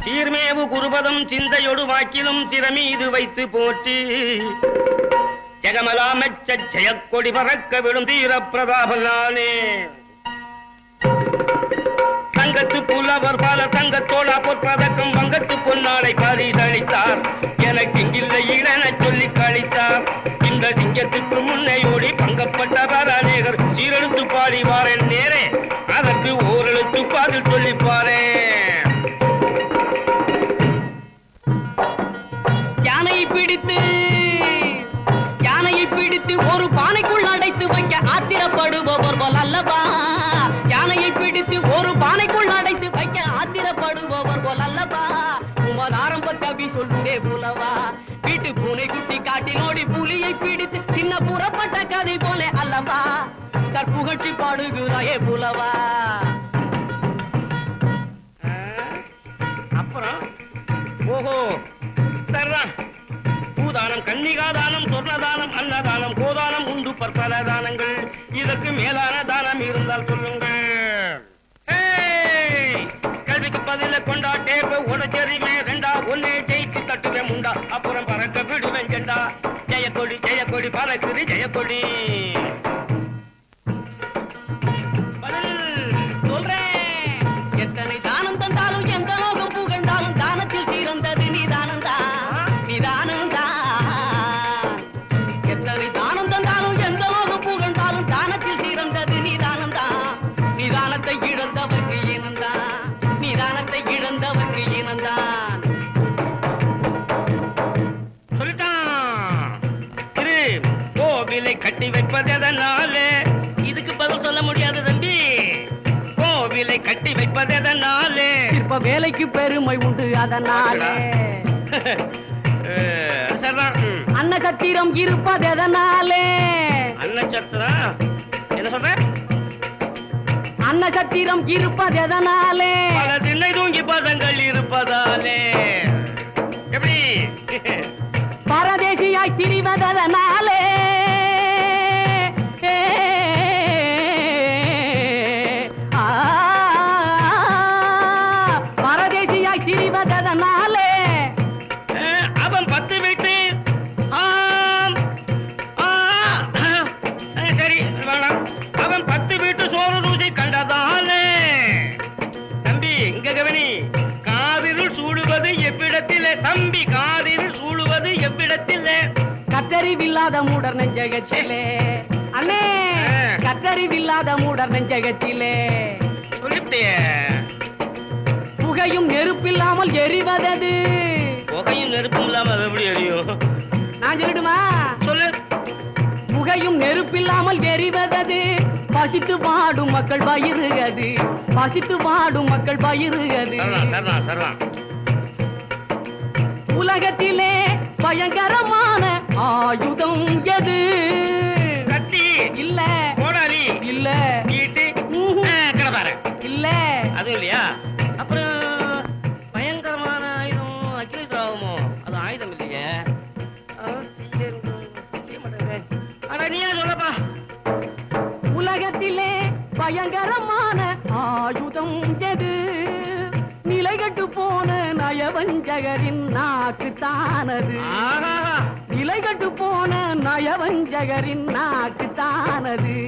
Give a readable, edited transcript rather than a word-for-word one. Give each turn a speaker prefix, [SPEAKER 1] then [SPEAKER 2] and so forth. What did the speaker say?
[SPEAKER 1] சீர்மேவு குருபதம் சிந்தையொடு வாக்கிலும் சிறமீது வைத்து போற்றி ஜெகமலாமச்ச ஜெயக்கொடி பறக்க விடும் தீர பிரதாபனானே தங்கத்து புலவர் பல தங்கத்தோடா பொற்பதக்கம் வங்கத்து பொன்னாடை பரிசளித்தார் எனக்கு இங்கில்லை இளன சொல்லி கழித்தார் இந்த சிங்கத்துக்கு முன்னையோடி பங்கப்பட்டவர் அநேகர் சீரெழுத்து பாடிவாரேன் நேரே அதற்கு ஓரெழுத்து பாதில் சொல்லிப்பாரே பிடித்து ஒரு பானைக்குள் அடைத்து வைக்க ஆத்திரப்படுபவர் போல் அல்லவா யானையை பிடித்து ஒரு பானைக்குள் அடைத்து வைக்க ஆத்திரப்படுபவர் போல் அல்லவா உமது ஆரம்ப கவி சொல்லுவே புலவா வீட்டு பூனை குட்டி காட்டினோடி புலியை பிடித்து சின்ன புறப்பட்ட கதை போல அல்லவா தற்புகழ்ச்சி பாடுகிறாயே புலவா அப்புறம் ஓஹோ சரிதான் பூதானம் கன்னிகாதானம் சொர்ணதானம் அன்னதானம் கோதானம் உண்டு பற்பல தானங்கள் இதற்கு மேலான தானம் இருந்தால் சொல்லுங்கள் கல்விக்கு பதில கொண்டா டேப்ப உடச்செறிமே ரெண்டா ஒன்னே ஜெயிச்சு தட்டுவேன் உண்டா அப்புறம் பறக்க விடுவேன் ஜெண்டா ஜெயக்கொடி ஜெயக்கொடி பறக்குது ஜெயக்கொடி பதில் சொல்றேன் எத்தனை தானம் தந்தாலும் எந்த லோகம் புகழ்ந்தாலும் தானத்தில் சிறந்தது நீதானந்தா நீதானந்தா இழந்தவர்க்கு இனந்தான் நிதானத்தை இழந்தவர்க்கு இனந்தான் சொல்லிட்டான் கோவிலை கட்டி வைப்பதனாலே இதுக்கு பதில் சொல்ல முடியாது தம்பி கோவிலை கட்டி வைப்பதனாலே இப்ப வேலைக்கு பெருமை உண்டு அதனாலே அன்னசத்திரம் இருப்பதனாலே அன்னசத்திரம் என்ன சொல்ற அன்னசத்திரம் இருப்பதனாலே பல திண்ணை தூங்கி பதங்கள் இருப்பதாலே எப்படி பரதேசியாய் திரிவதனாலே பரதேசியாய் திரிவதனாலே அவன் 10 வீட்டு சரி வேணாம் அவன் 10 வீட்டு சோறு ருசி கண்டதாலே தம்பி இங்க கவனி காதில் சூடுவது எவ்விடத்திலே தம்பி காதில் சூடுவது எவ்விடத்திலே கத்தறிவில்லாத மூடர் நெஞ்சகத்திலே அண்ணே கத்தறிவில்லாத மூடர் நெஞ்சகத்திலே சொல்லிட்டே புகையும் நெருப்பில்லாமல் எரிவதது புகையும் நெருப்பும் இல்லாமல் எப்படி எரியும் நான் சொல்லிடுமா சொல்லு புகையும் நெருப்பில்லாமல் எரிவதது பசித்து பாடும் மக்கள் பயிருகது பசித்து பாடும் மக்கள் பயிருகது உலகத்திலே பயங்கரமான ஆயுதம் எது கத்தி இல்ல கோடாலி இல்ல ஈட்டி கடப்பாரை இல்ல அது இல்லையா அப்புறம் பயங்கரமான ஆயுதம் அக்கிலேஜ் ஆகுமோ அது ஆயுதம் இல்லையே நீயா சொல்லப்பா உலகத்திலே பயங்கரமான ஆயுதம் எது நிலைகட்டு போன நயவஞ்சகரின் நாக்கு தானது நிலைகட்டு போன நயவஞ்சகரின் நாக்கு தானது